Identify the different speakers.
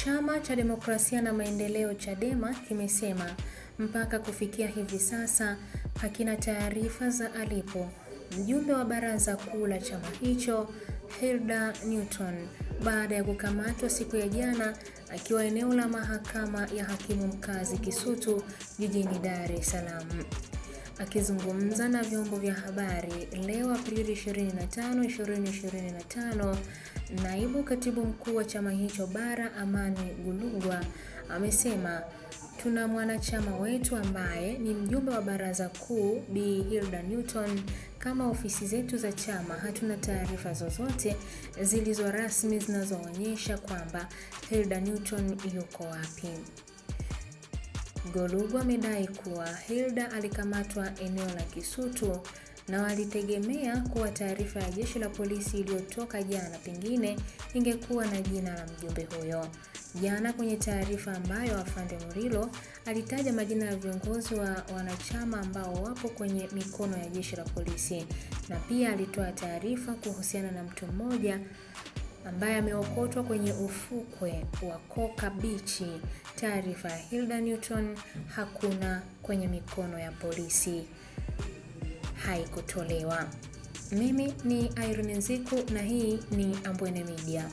Speaker 1: Chama cha Demokrasia na Maendeleo Chadema kimesema mpaka kufikia hivi sasa hakina taarifa za alipo mjumbe wa baraza kuu la chama hicho Hilda Newton baada ya kukamatwa siku ya jana akiwa eneo la mahakama ya hakimu mkazi Kisutu jijini Dar es Salaam. Akizungumza na vyombo vya habari leo Aprili 25, 2025, naibu katibu mkuu wa chama hicho bara Amani Golugwa amesema tuna mwanachama wetu ambaye ni mjumbe wa baraza kuu Bi Hilda Newton. Kama ofisi zetu za chama hatuna taarifa zozote zilizo rasmi zinazoonyesha kwamba Hilda Newton yuko wapi. Golugwa amedai kuwa Hilda alikamatwa eneo la Kisutu na walitegemea kuwa taarifa ya jeshi la polisi iliyotoka jana pengine ingekuwa na jina la mjumbe huyo. Jana kwenye taarifa ambayo Afande Murilo alitaja majina ya viongozi wa wanachama ambao wapo kwenye mikono ya jeshi la polisi, na pia alitoa taarifa kuhusiana na mtu mmoja ambaye ameokotwa kwenye ufukwe wa Koka Beach. Taarifa ya Hilda Newton hakuna kwenye mikono ya polisi, haikutolewa. Mimi ni Irene Nziku na hii ni Ambwene Media.